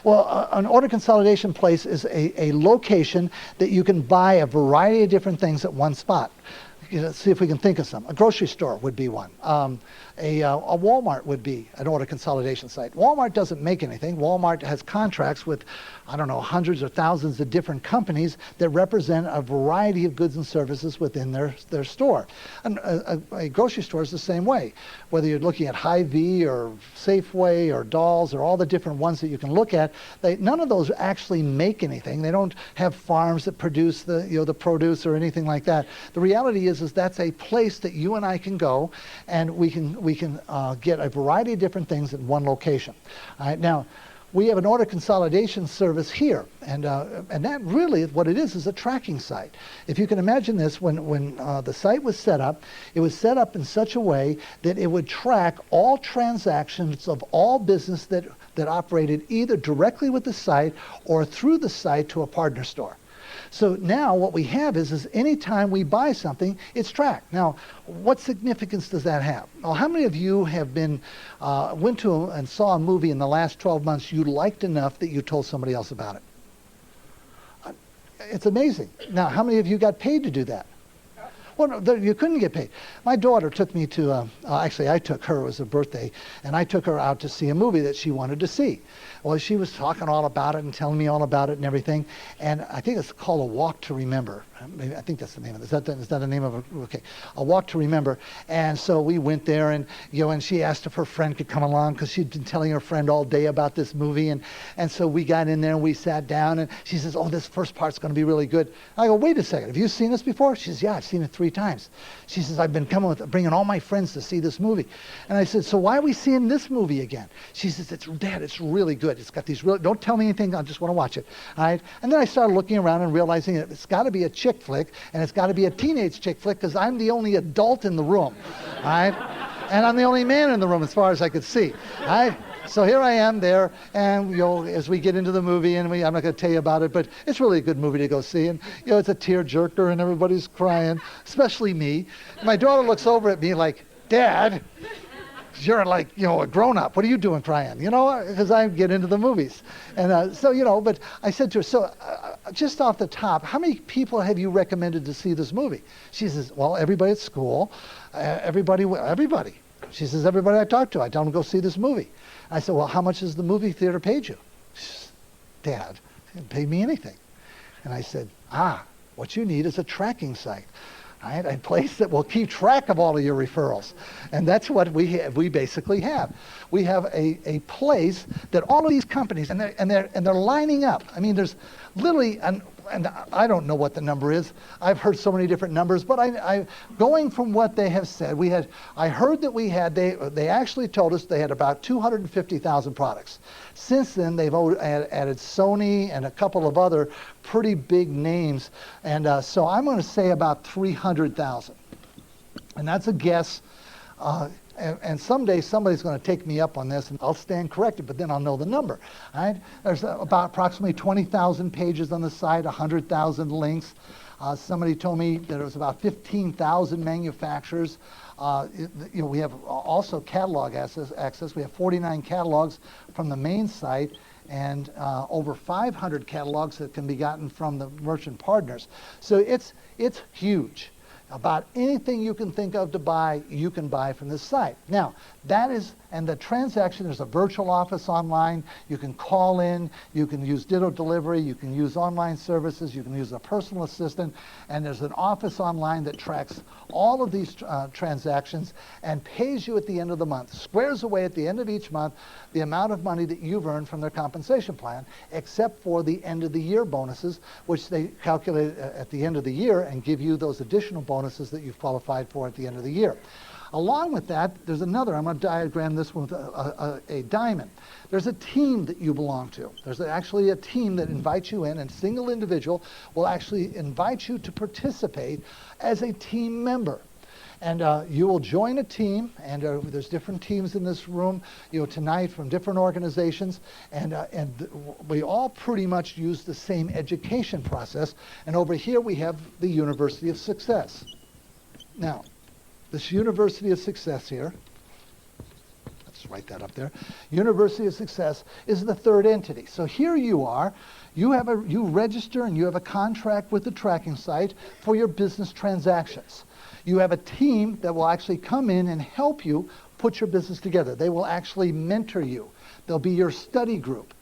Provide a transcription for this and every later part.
Well, an order consolidation place is a location that you can buy a variety of different things at one spot. Let's see if we can think of some. A grocery store would be one. A Walmart would be an order consolidation site. Walmart doesn't make anything. Walmart has contracts with, I don't know, hundreds or thousands of different companies that represent a variety of goods and services within their store. And a grocery store is the same way. Whether you're looking at Hy-Vee or Safeway or Dolls or all the different ones that you can look at, none of those actually make anything. They don't have farms that produce the produce or anything like that. The reality is that's a place that you and I can go, and we can get a variety of different things in one location. All right, now, we have an order consolidation service here, and that really, what it is a tracking site. If you can imagine this, when the site was set up, it was set up in such a way that it would track all transactions of all business that operated either directly with the site or through the site to a partner store. So now what we have is anytime we buy something, it's tracked. Now, what significance does that have? Well, how many of you have went to and saw a movie in the last 12 months you liked enough that you told somebody else about it? It's amazing. Now, how many of you got paid to do that? Well, no, you couldn't get paid. My daughter took me to, actually I took her, it was her birthday, and I took her out to see a movie that she wanted to see. Well, she was talking all about it and telling me all about it and everything, and I think it's called A Walk to Remember. I think that's the name of it. Is that the name of it? Okay, A Walk to Remember. And so we went there, and and she asked if her friend could come along because she'd been telling her friend all day about this movie, and so we got in there and we sat down, and she says, "Oh, this first part's going to be really good." I go, "Wait a second, have you seen this before?" She says, "Yeah, I've seen it 3 times." She says, "I've been bringing all my friends to see this movie." And I said, "So why are we seeing this movie again?" She says, "Dad, it's really good. It's got these don't tell me anything, I just want to watch it." All right? And then I started looking around and realizing it's got to be a chick flick, and it's got to be a teenage chick flick because I'm the only adult in the room. All right? And I'm the only man in the room as far as I could see. All right? So here I am there, and as we get into the movie, and I'm not going to tell you about it, but it's really a good movie to go see, and it's a tear-jerker, and everybody's crying, especially me. And my daughter looks over at me like, "Dad, you're like, a grown-up. What are you doing crying?" Because I get into the movies. And but I said to her, "So just off the top, how many people have you recommended to see this movie?" She says, "Well, everybody at school, everybody. She says, "Everybody I talk to, I tell them to go see this movie." I said, "Well, how much has the movie theater paid you?" She says, "Dad, they didn't pay me anything." And I said, what you need is a tracking site. Right? A place that will keep track of all of your referrals. And that's what we basically have. We have a place that all of these companies, and they're lining up. I mean, there's literally, and I don't know what the number is. I've heard so many different numbers, but I going from what they have said, I heard that they actually told us they had about 250,000 products. Since then, they've added Sony and a couple of other pretty big names, and so I'm going to say about 300,000. And that's a guess. And someday somebody's going to take me up on this, and I'll stand corrected, but then I'll know the number. All right? There's about approximately 20,000 pages on the site, 100,000 links. Somebody told me that it was about 15,000 manufacturers. We have also catalog access. We have 49 catalogs from the main site, and over 500 catalogs that can be gotten from the merchant partners. So it's huge. About anything you can think of to buy, you can buy from this site. Now, and the transaction, there's a virtual office online. You can call in, you can use ditto delivery, you can use online services, you can use a personal assistant, and there's an office online that tracks all of these transactions and pays you at the end of the month, squares away at the end of each month the amount of money that you've earned from their compensation plan, except for the end of the year bonuses, which they calculate at the end of the year and give you those additional bonuses that you've qualified for at the end of the year. Along with that, there's another. I'm going to diagram this one with a diamond. There's a team that you belong to. There's actually a team that invites you in, and a single individual will actually invite you to participate as a team member. And you will join a team, and there's different teams in this room, tonight from different organizations, and we all pretty much use the same education process. And over here we have the University of Success. Now, this University of Success here, let's just write that up there. University of Success is the third entity. So here you are. You register and you have a contract with the tracking site for your business transactions. You have a team that will actually come in and help you put your business together. They will actually mentor you. They'll be your study group.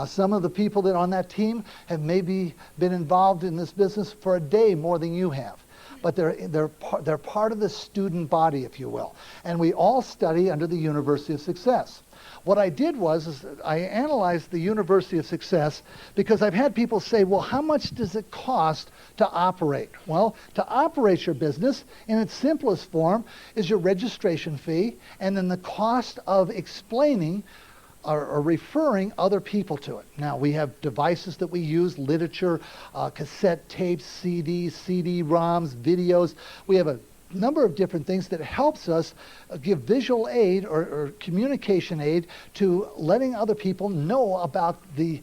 Some of the people that are on that team have maybe been involved in this business for a day more than you have. But they're part of the student body, if you will. And we all study under the University of Success. What I did was I analyzed the University of Success because I've had people say, well, how much does it cost to operate? Well, to operate your business in its simplest form is your registration fee and then the cost of explaining or referring other people to it. Now, we have devices that we use, literature, cassette tapes, CDs, CD-ROMs, videos. We have a number of different things that helps us give visual aid or communication aid to letting other people know about the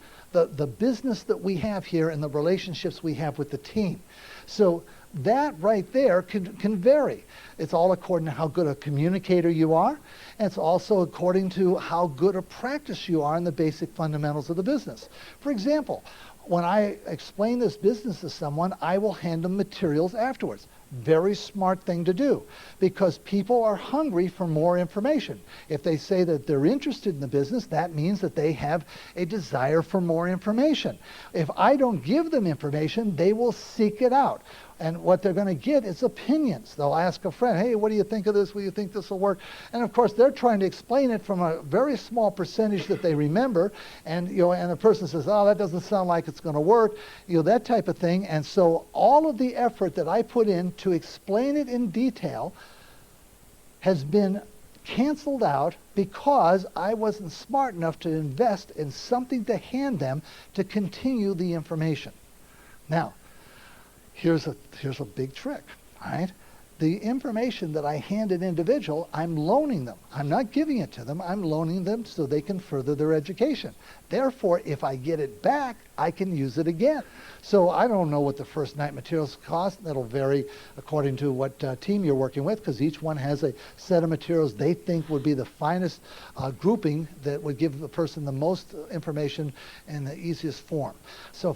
business that we have here and the relationships we have with the team. So that right there can vary. It's all according to how good a communicator you are, and it's also according to how good a practice you are in the basic fundamentals of the business. For example, when I explain this business to someone, I will hand them materials afterwards. Very smart thing to do because people are hungry for more information. If they say that they're interested in the business, that means that they have a desire for more information. If I don't give them information, they will seek it out. And what they're going to get is opinions. They'll ask a friend, hey, what do you think of this? What do you think this will work? And of course, they're trying to explain it from a very small percentage that they remember. And and the person says, oh, that doesn't sound like it's going to work. That type of thing. And so all of the effort that I put in to explain it in detail has been canceled out because I wasn't smart enough to invest in something to hand them to continue the information. Now, here's a big trick, all right? The information that I hand an individual, I'm loaning them. I'm not giving it to them. I'm loaning them so they can further their education. Therefore, if I get it back, I can use it again. So I don't know what the first night materials cost. That'll vary according to what team you're working with, because each one has a set of materials they think would be the finest grouping that would give the person the most information in the easiest form. So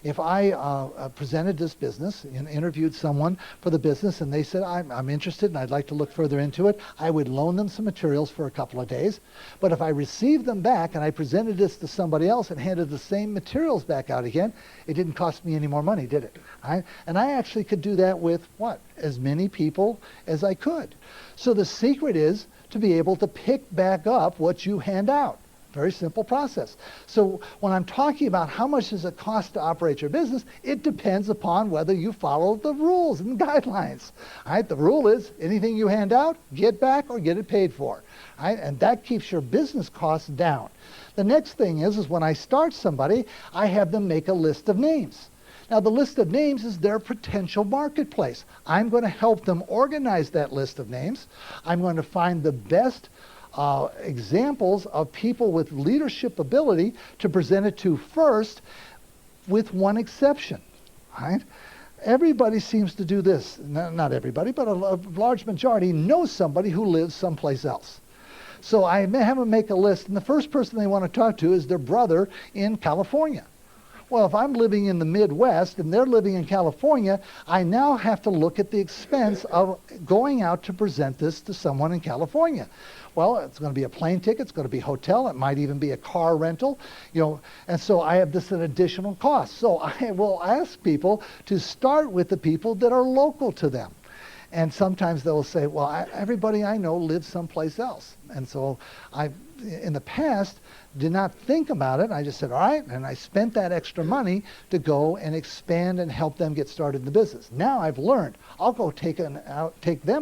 if I presented this business and interviewed someone for the business and they said, I'm interested and I'd like to look further into it, I would loan them some materials for a couple of days. But if I received them back and I presented this to somebody else and handed the same materials back out again, it didn't cost me any more money, did it? Right? And I actually could do that with what? As many people as I could. So the secret is to be able to pick back up what you hand out. Very simple process. So when I'm talking about how much does it cost to operate your business, it depends upon whether you follow the rules and guidelines. All right? The rule is anything you hand out, get back or get it paid for. All right? And that keeps your business costs down. The next thing is when I start somebody, I have them make a list of names. Now, the list of names is their potential marketplace. I'm going to help them organize that list of names. I'm going to find the best examples of people with leadership ability to present it to first, with one exception. Right? Everybody seems to do this. Not everybody, but a large majority knows somebody who lives someplace else. So I may have them make a list, and the first person they want to talk to is their brother in California. Well, if I'm living in the Midwest and they're living in California, I now have to look at the expense of going out to present this to someone in California. Well, it's going to be a plane ticket, it's going to be a hotel, it might even be a car rental, and so I have this an additional cost. So I will ask people to start with the people that are local to them. And sometimes they'll say, well, everybody I know lives someplace else. And so I, in the past, did not think about it. I just said, all right, and I spent that extra money to go and expand and help them get started in the business. Now I've learned, I'll go take them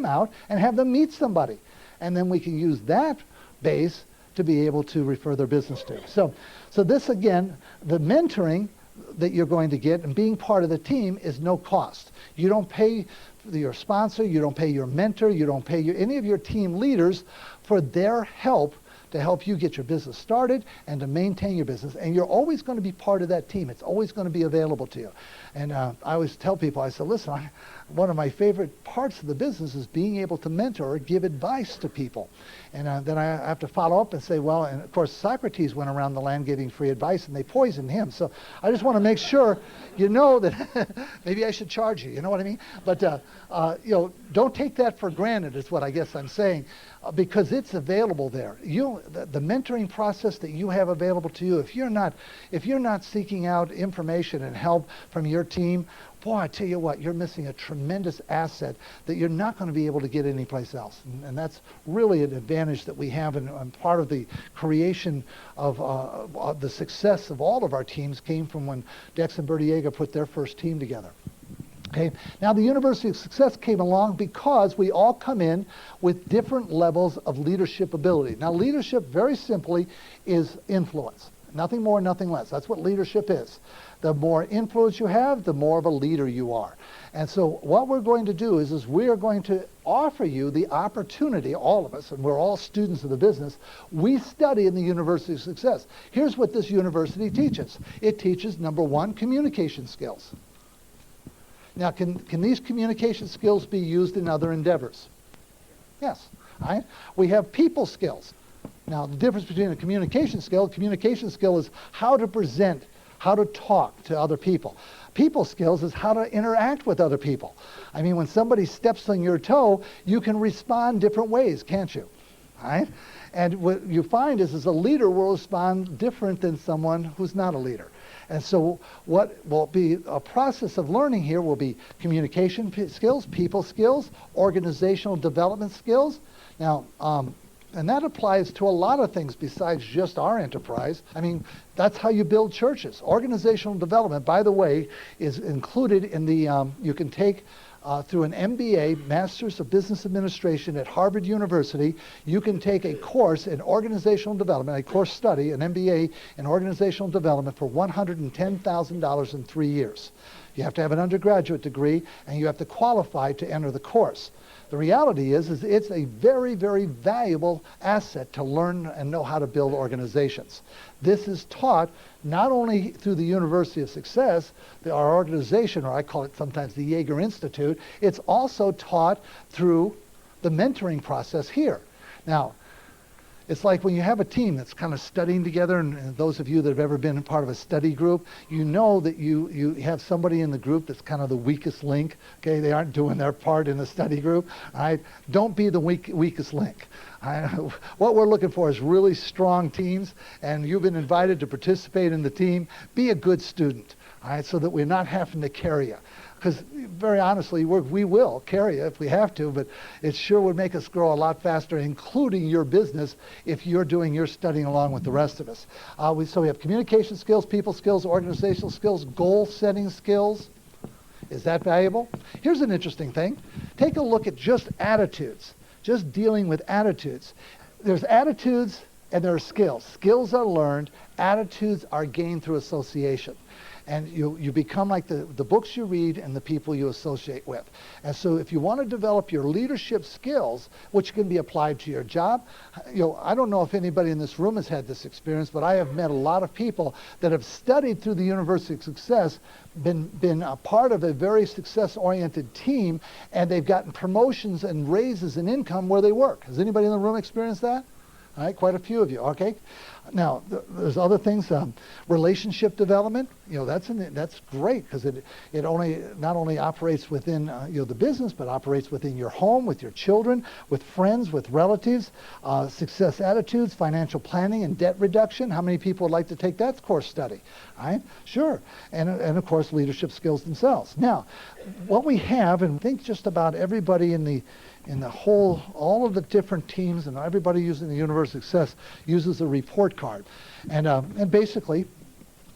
out and have them meet somebody. And then we can use that base to be able to refer their business to. So this, again, the mentoring that you're going to get and being part of the team is no cost. You don't pay your sponsor, you don't pay your mentor, you don't pay any of your team leaders for their help to help you get your business started and to maintain your business. And you're always going to be part of that team. It's always going to be available to you. And I always tell people, I said, listen, one of my favorite parts of the business is being able to mentor or give advice to people. And then I have to follow up and say, well, and of course Socrates went around the land giving free advice and they poisoned him. So I just want to make sure you know that maybe I should charge you, you know what I mean? But don't take that for granted is what I guess I'm saying, because it's available there. The mentoring process that you have available to you, if you're not seeking out information and help from your team, boy, I tell you what, you're missing a tremendous asset that you're not going to be able to get anyplace else. And that's really an advantage that we have, and part of the creation of the success of all of our teams came from when Dex and Bertiega put their first team together. Okay. Now the University of Success came along because we all come in with different levels of leadership ability. Now leadership, very simply, is influence. Nothing more, nothing less. That's what leadership is. The more influence you have, the more of a leader you are. And so what we're going to do is we are going to offer you the opportunity, all of us, and we're all students of the business, we study in the University of Success. Here's what this university teaches. It teaches, number one, communication skills. Now, can these communication skills be used in other endeavors? Yes. Right? We have people skills. Now, the difference between a communication skill is how to present, how to talk to other people. People skills is how to interact with other people. I mean, when somebody steps on your toe, you can respond different ways, can't you? Right? And what you find is a leader will respond different than someone who's not a leader. And so what will be a process of learning here will be communication skills, people skills, organizational development skills. Now, and that applies to a lot of things besides just our enterprise. I mean, that's how you build churches. Organizational development, by the way, is included in the, you can take through an MBA, Masters of Business Administration at Harvard University, you can take a course in organizational development, a course study, an MBA in organizational development for $110,000 in 3 years. You have to have an undergraduate degree, and you have to qualify to enter the course. The reality is it's a very, very valuable asset to learn and know how to build organizations. This is taught not only through the University of Success, our organization, or I call it sometimes the Yeager Institute, it's also taught through the mentoring process here. Now, it's like when you have a team that's kind of studying together, and those of you that have ever been a part of a study group, you know that you have somebody in the group that's kind of the weakest link. Okay, they aren't doing their part in the study group. All right, don't be the weakest link. What we're looking for is really strong teams, and you've been invited to participate in the team. Be a good student, all right, so that we're not having to carry you. Because very honestly, we will carry you if we have to, but it sure would make us grow a lot faster, including your business, if you're doing your studying along with the rest of us. So we have communication skills, people skills, organizational skills, goal setting skills. Is that valuable? Here's an interesting thing. Take a look at just attitudes, just dealing with attitudes. There's attitudes and there are skills. Skills are learned, attitudes are gained through association. And you become like the books you read and the people you associate with. And so if you want to develop your leadership skills, which can be applied to your job, I don't know if anybody in this room has had this experience, but I have met a lot of people that have studied through the University of Success, been a part of a very success-oriented team, and they've gotten promotions and raises in income where they work. Has anybody in the room experienced that? All right, quite a few of you, okay? Now, there's other things, relationship development, that's great because it not only operates within the business, but operates within your home, with your children, with friends, with relatives, success attitudes, financial planning, and debt reduction. How many people would like to take that course study? All right, sure. And of course, leadership skills themselves. Now, what we have, and think just about everybody in the whole, all of the different teams and everybody using the University of Success uses a report card. And basically,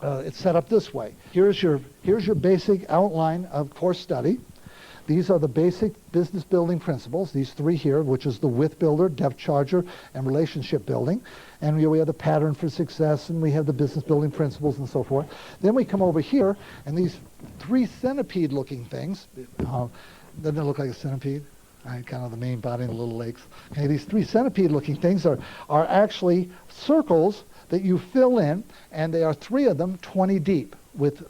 it's set up this way. Here's your basic outline of course study. These are the basic business building principles, these three here, which is the with builder, depth charger, and relationship building. And we have the pattern for success, and we have the business building principles and so forth. Then we come over here, and these three centipede looking things, doesn't it look like a centipede? Kind of the main body and the little legs. Okay, these three centipede-looking things are actually circles that you fill in, and they are three of them 20 deep. with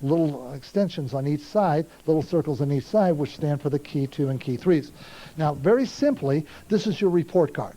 little extensions on each side, little circles on each side, which stand for the key 2 and key 3s. Now, very simply, this is your report card.